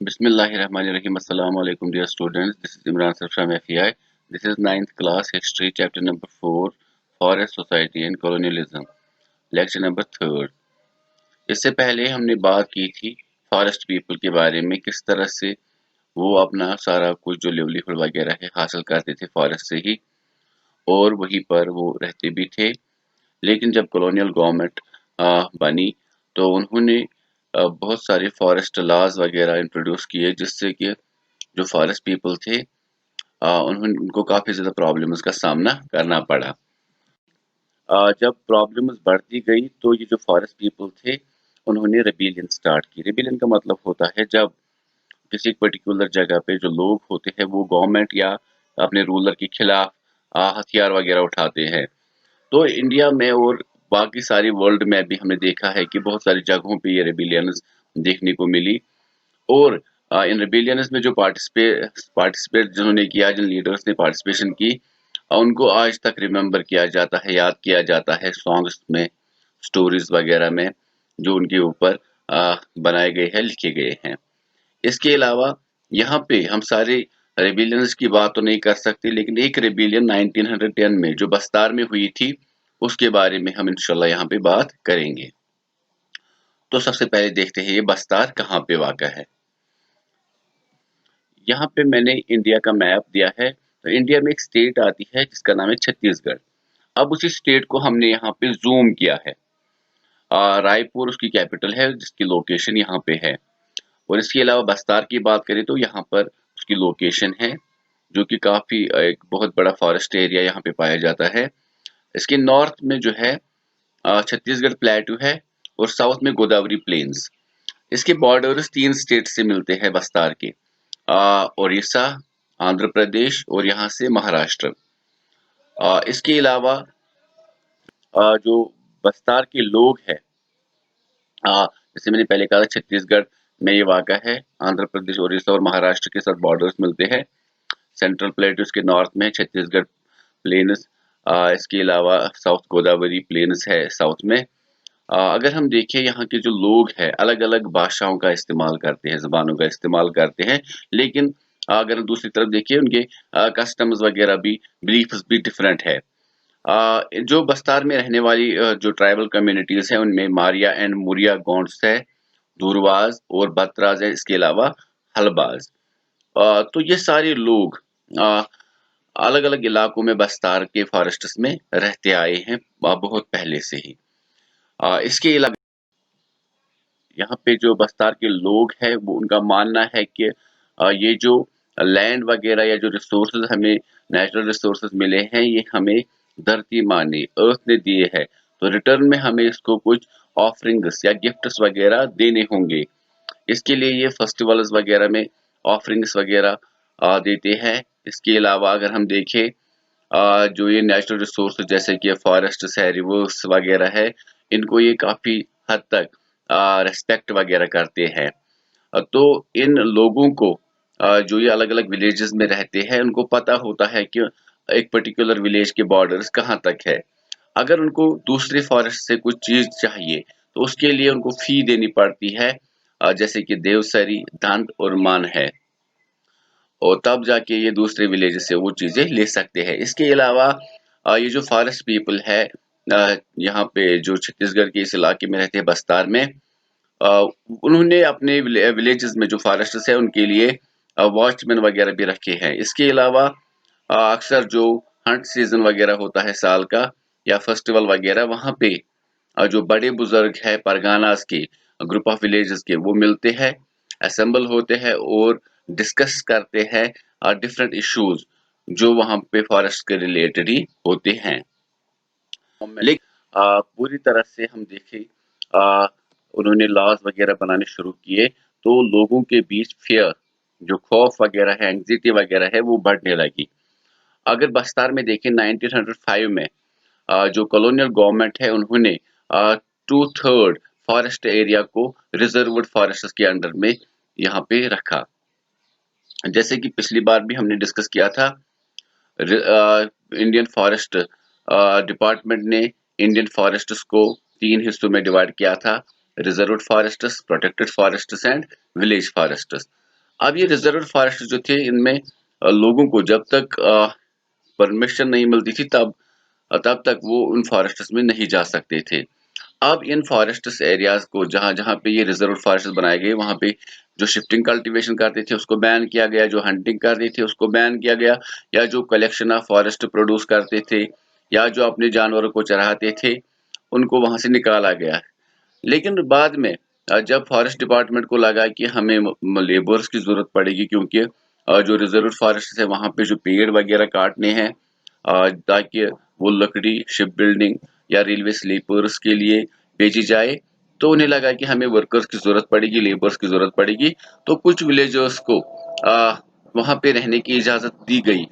Bismillahirrahmanirrahim. Assalamu alaikum, dear students. This is Imran sir from FEI. This is ninth class history, chapter number 4, Forest Society and Colonialism, lecture number 3rd. इससे पहले हमने बात की थी forest people के बारे में, किस तरह से वो अपना सारा कुछ जो लिवलीहुड वगैरह है हासिल करते थे फॉरेस्ट से ही, और वहीं पर वो रहते भी थे। लेकिन जब कॉलोनियल गवर्नमेंट बनी तो उन्होंने बहुत सारे फॉरेस्ट लॉज वगैरह इंट्रोड्यूस किए, जिससे कि जो फॉरेस्ट पीपल थे उनको काफ़ी ज़्यादा प्रॉब्लम्स का सामना करना पड़ा। जब प्रॉब्लम्स बढ़ती गई तो ये जो फॉरेस्ट पीपल थे उन्होंने रेबिलियन स्टार्ट की। रेबिलियन का मतलब होता है जब किसी पर्टिकुलर जगह पे जो लोग होते हैं वो गवर्नमेंट या अपने रूलर के खिलाफ हथियार वगैरह उठाते हैं। तो इंडिया में और बाकी सारी वर्ल्ड में भी हमने देखा है कि बहुत सारी जगहों पे ये रेबिलियंस देखने को मिली, और इन रिबेलियंस में जो पार्टिसिपेट जिन्होंने किया, जिन लीडर्स ने पार्टिसिपेशन की, उनको आज तक रिमेम्बर किया जाता है, याद किया जाता है सॉन्ग्स में, स्टोरीज वगैरह में जो उनके ऊपर बनाए गए हैं, लिखे गए हैं। इसके अलावा यहाँ पे हम सारे रेबिलियंस की बात तो नहीं कर सकते, लेकिन एक रेबिलियन 1910 में जो बस्तार में हुई थी उसके बारे में हम इंशाल्लाह यहाँ पे बात करेंगे। तो सबसे पहले देखते हैं ये बस्तार कहाँ पे वाक़ा है। यहाँ पे मैंने इंडिया का मैप दिया है। तो इंडिया में एक स्टेट आती है जिसका नाम है छत्तीसगढ़। अब उसी स्टेट को हमने यहाँ पे जूम किया है। रायपुर उसकी कैपिटल है, जिसकी लोकेशन यहाँ पे है। और इसके अलावा बस्तार की बात करें तो यहाँ पर उसकी लोकेशन है, जो कि काफी एक बहुत बड़ा फॉरेस्ट एरिया यहाँ पे पाया जाता है। इसके नॉर्थ में जो है छत्तीसगढ़ प्लेटू है, और साउथ में गोदावरी प्लेन्स। इसके बॉर्डर्स 3 स्टेट से मिलते हैं बस्तार के, उड़ीसा, आंध्र प्रदेश और यहाँ से महाराष्ट्र। इसके अलावा जो बस्तार के लोग हैं, जैसे मैंने पहले कहा छत्तीसगढ़ में ये वाक़ा है, आंध्र प्रदेश, उड़ीसा और महाराष्ट्र के साथ बॉर्डर्स मिलते हैं। सेंट्रल प्लेटूज के नॉर्थ में छत्तीसगढ़ प्लेन्स, इसके अलावा साउथ गोदावरी प्लेन्स है साउथ में। अगर हम देखें यहाँ के जो लोग हैं अलग अलग भाषाओं का इस्तेमाल करते हैं, ज़बानों का इस्तेमाल करते हैं, लेकिन अगर दूसरी तरफ देखिए उनके कस्टम्स वगैरह भी, बिलीफ्स भी डिफरेंट है। जो बस्तार में रहने वाली जो ट्राइबल कम्युनिटीज है उनमें मारिया एंड मुरिया गौंड्स है, दूरवाज और बतराज है, इसके अलावा हलबाज। तो ये सारे लोग अलग अलग इलाकों में बस्तार के फॉरेस्ट्स में रहते आए हैं बहुत पहले से ही। इसके अलावा यहाँ पे जो बस्तार के लोग हैं वो उनका मानना है कि ये जो लैंड वगैरह या जो रिसोर्सेज हमें, नेचुरल रिसोर्सेज मिले हैं, ये हमें धरती माँ ने, अर्थ ने दिए हैं, तो रिटर्न में हमें इसको कुछ ऑफरिंग्स या गिफ्ट्स वगैरह देने होंगे। इसके लिए ये फेस्टिवल्स वगैरह में ऑफरिंग्स वगैरह देते हैं। इसके अलावा अगर हम देखें जो ये नेचुरल रिसोर्स जैसे कि फॉरेस्ट है, रिवर्स वगैरह है, इनको ये काफी हद तक रेस्पेक्ट वगैरह करते हैं। तो इन लोगों को जो ये अलग अलग विलेजेस में रहते हैं उनको पता होता है कि एक पर्टिकुलर विलेज के बॉर्डर्स कहाँ तक है। अगर उनको दूसरे फॉरेस्ट से कुछ चीज चाहिए तो उसके लिए उनको फी देनी पड़ती है, जैसे कि देवसरी, दंत और मान है, और तब जाके ये दूसरे विलेज से वो चीजें ले सकते हैं। इसके अलावा ये जो फॉरेस्ट पीपल है यहाँ पे जो छत्तीसगढ़ के इस इलाके में रहते हैं बस्तार में, उन्होंने अपने विलेजेस में जो फॉरेस्ट्स है उनके लिए वॉचमैन वगैरह भी रखे हैं। इसके अलावा अक्सर जो हंट सीजन वगैरह होता है साल का या फेस्टिवल वगैरह, वहाँ पे जो बड़े बुजुर्ग है परगानास के, ग्रुप ऑफ विलेजेस के, वो मिलते हैं, असेंबल होते हैं और डिस्कस करते हैं डिफरेंट इश्यूज जो वहाँ पे फॉरेस्ट के रिलेटेड ही होते हैं। लेकिन पूरी तरह से हम देखें उन्होंने लॉज वगैरह बनाने शुरू किए तो लोगों के बीच फियर, जो खौफ वगैरह है, एंग्जाइटी वगैरह है, वो बढ़ने लगी। अगर बस्तार में देखें 1905 में जो कॉलोनियल गवर्नमेंट है उन्होंने 2/3 फॉरेस्ट एरिया को रिजर्व्ड फॉरेस्ट के अंडर में यहाँ पे रखा। जैसे कि पिछली बार भी हमने डिस्कस किया था, इंडियन फॉरेस्ट डिपार्टमेंट ने इंडियन फॉरेस्ट्स को 3 हिस्सों में डिवाइड किया था: reserved forests, protected forests and village forests. अब ये रिजर्व फॉरेस्ट जो थे इनमें लोगों को जब तक परमिशन नहीं मिलती थी तब तक वो उन फॉरेस्ट्स में नहीं जा सकते थे। अब इन फॉरेस्ट्स एरियाज को जहाँ जहाँ पे ये रिजर्व फॉरेस्ट बनाए गए वहाँ पे जो शिफ्टिंग कल्टीवेशन करते थे उसको बैन किया गया, जो हंटिंग करते थे उसको बैन किया गया, या जो कलेक्शन ऑफ फॉरेस्ट प्रोड्यूस करते थे या जो अपने जानवरों को चराते थे उनको वहां से निकाला गया। लेकिन बाद में जब फॉरेस्ट डिपार्टमेंट को लगा कि हमें लेबर्स की जरूरत पड़ेगी, क्योंकि जो रिजर्व फॉरेस्ट है वहां पे जो पेड़ वगैरह काटने हैं ताकि वो लकड़ी शिप बिल्डिंग या रेलवे स्लीपर्स के लिए भेजी जाए, तो उन्हें लगा कि हमें वर्कर्स की जरूरत पड़ेगी, लेबर्स की जरूरत पड़ेगी। तो कुछ विलेजर्स को वहां पे रहने की इजाजत दी गई,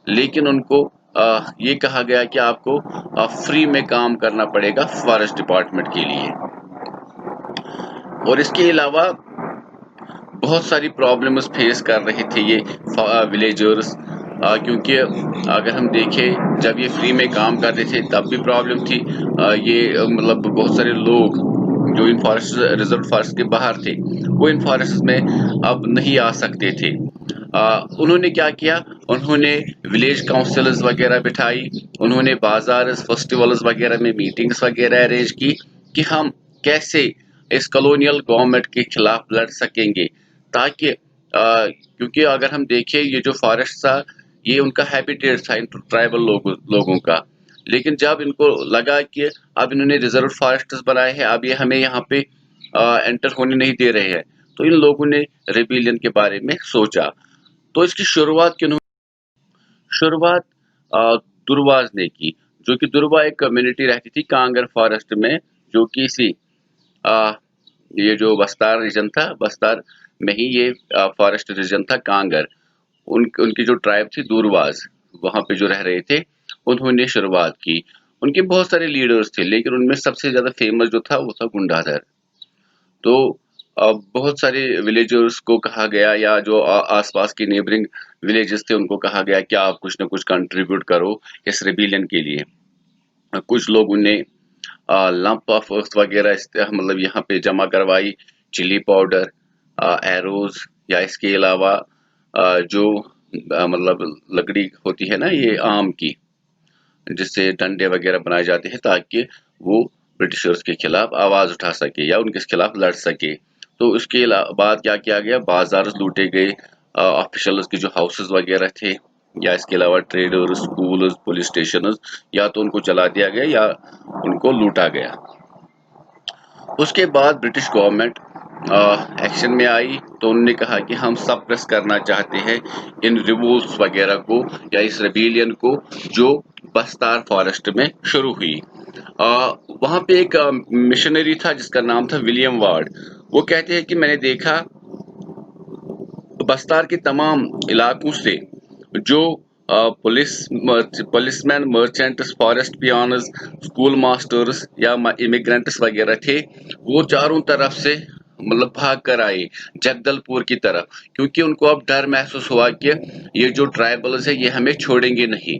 लेकिन उनको ये कहा गया कि आपको फ्री में काम करना पड़ेगा फॉरेस्ट डिपार्टमेंट के लिए। और इसके अलावा बहुत सारी प्रॉब्लम्स फेस कर रहे थे ये विलेजर्स, क्योंकि अगर हम देखें जब ये फ्री में काम करते थे तब भी प्रॉब्लम थी। ये मतलब बहुत सारे लोग जो इन फॉरेस्ट रिजर्व फॉरेस्ट के बाहर थे वो इन फॉरेस्ट में अब नहीं आ सकते थे। उन्होंने क्या किया, उन्होंने विलेज काउंसिल्स वगैरह बिठाई, उन्होंने बाजार फेस्टिवल्स वगैरह में मीटिंग्स वगैरह अरेंज की कि हम कैसे इस कॉलोनियल गवर्नमेंट के खिलाफ लड़ सकेंगे, ताकि क्योंकि अगर हम देखें ये जो फॉरेस्ट था ये उनका हैबिटेट था इन ट्राइबल लोगों का। लेकिन जब इनको लगा कि अब इन्होंने रिजर्व फॉरेस्ट बनाए हैं, अब ये हमें यहाँ पे एंटर होने नहीं दे रहे हैं, तो इन लोगों ने रेबिलियन के बारे में सोचा। तो इसकी शुरुआत शुरुआत दुर्वाज ने की, जो कि दुर्वा एक कम्युनिटी रहती थी कांगर फॉरेस्ट में, जो कि इसी ये जो बस्तार रीजन था, बस्तार में ही ये फॉरेस्ट रीजन था कांगर। उनकी जो ट्राइब थी दूरवाज, वहां पे जो रह रहे थे, उन्होंने शुरुआत की। उनके बहुत सारे लीडर्स थे, लेकिन उनमें सबसे ज्यादा फेमस जो था वो था गुंडाधर। तो बहुत सारे विलेजर्स को कहा गया, या जो आसपास के नेबरिंग विलेजेस थे उनको कहा गया कि आप कुछ ना कुछ कंट्रीब्यूट करो इस रेबिलियन के लिए। कुछ लोग उन्हें लंप ऑफ अर्थ वगैरह मतलब यहाँ पे जमा करवाई, चिली पाउडर, एरोज, या इसके अलावा जो मतलब लकड़ी होती है ना ये आम की, जिससे डंडे वगैरह बनाए जाते हैं ताकि वो ब्रिटिशर्स के खिलाफ आवाज उठा सके या उनके खिलाफ लड़ सके। तो उसके बाद क्या किया गया, बाजार लूटे गए, ऑफिशियल्स के जो हाउसेस वगैरह थे, या इसके अलावा ट्रेडर्स, स्कूल्स, पुलिस स्टेशन, या तो उनको जला दिया गया या उनको लूटा गया। उसके बाद ब्रिटिश गवर्नमेंट एक्शन में आई, तो उन्होंने कहा कि हम सप्रेस करना चाहते हैं इन रिवोल्ट्स वगैरह को या इस रेबिलियन को जो बस्तार फॉरेस्ट में शुरू हुई। वहां पे एक मिशनरी था जिसका नाम था विलियम वार्ड। वो कहते हैं कि मैंने देखा बस्तार के तमाम इलाकों से जो policeman, merchants, forest pioneers, school masters या इमिग्रेंट्स वगैरह थे, वो चारों तरफ से मतलब भाग कर आए जगदलपुर की तरफ, क्योंकि उनको अब डर महसूस हुआ कि ये जो ट्राइबल्स है ये हमें छोड़ेंगे नहीं।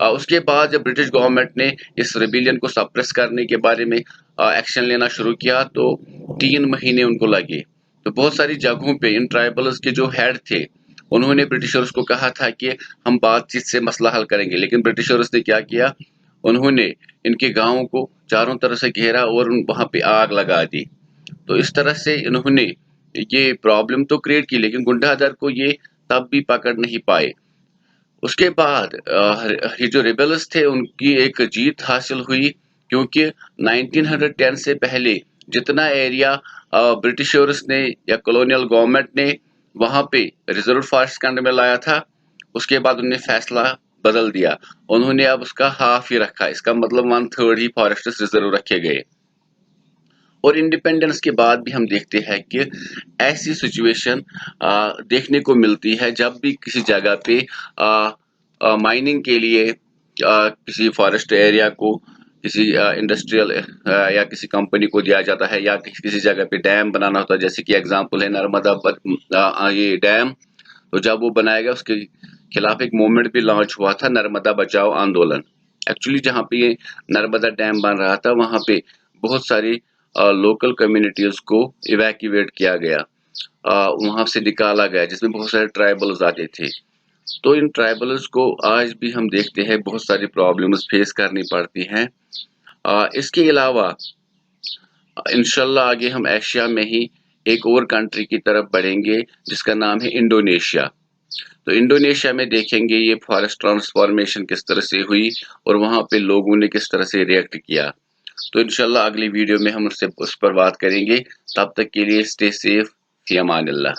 उसके बाद जब ब्रिटिश गवर्नमेंट ने इस रेबिलियन को सप्रेस करने के बारे में एक्शन लेना शुरू किया, तो 3 महीने उनको लगे। तो बहुत सारी जगहों पे इन ट्राइबल्स के जो हेड थे उन्होंने ब्रिटिशर्स को कहा था कि हम बातचीत से मसला हल करेंगे, लेकिन ब्रिटिशर्स ने क्या किया, उन्होंने इनके गांवों को चारों तरफ से घेरा और वहां पे आग लगा दी। तो इस तरह से इन्होंने ये प्रॉब्लम तो क्रिएट की, लेकिन गुंडाधर को ये तब भी पकड़ नहीं पाए। उसके बाद ये जो रिबेल्स थे उनकी एक जीत हासिल हुई, क्योंकि 1910 से पहले जितना एरिया ब्रिटिशर्स ने या कॉलोनियल गवर्नमेंट ने वहां पे रिजर्व फॉरेस्ट के अंडर में लाया था, उसके बाद उन्होंने फैसला बदल दिया। उन्होंने अब उसका हाफ ही रखा, इसका मतलब 1/3 ही फॉरेस्ट रिजर्व रखे गए। और इंडिपेंडेंस के बाद भी हम देखते हैं कि ऐसी सिचुएशन देखने को मिलती है जब भी किसी जगह पे माइनिंग के लिए किसी फॉरेस्ट एरिया को किसी इंडस्ट्रियल या किसी कंपनी को दिया जाता है, या किसी जगह पे डैम बनाना होता है, जैसे कि एग्जांपल है नर्मदा ये डैम। तो जब वो बनाया गया उसके खिलाफ एक मूवमेंट भी लॉन्च हुआ था, नर्मदा बचाओ आंदोलन। एक्चुअली जहाँ पे ये नर्मदा डैम बन रहा था वहां पे बहुत सारी लोकल कम्युनिटीज को इवैक्यूएट किया गया। वहाँ से निकाला गया, जिसमें बहुत सारे ट्राइबल्स आते थे। तो इन ट्राइबल्स को आज भी हम देखते हैं बहुत सारी प्रॉब्लम्स फेस करनी पड़ती हैं। इसके अलावा इंशाल्लाह आगे हम एशिया में ही एक और कंट्री की तरफ बढ़ेंगे जिसका नाम है इंडोनेशिया। तो इंडोनेशिया में देखेंगे ये फॉरेस्ट ट्रांसफॉर्मेशन किस तरह से हुई और वहाँ पे लोगों ने किस तरह से रिएक्ट किया। तो इंशाल्लाह अगली वीडियो में हम उस पर बात करेंगे। तब तक के लिए स्टे सेफ, फी अमानिल्लाह।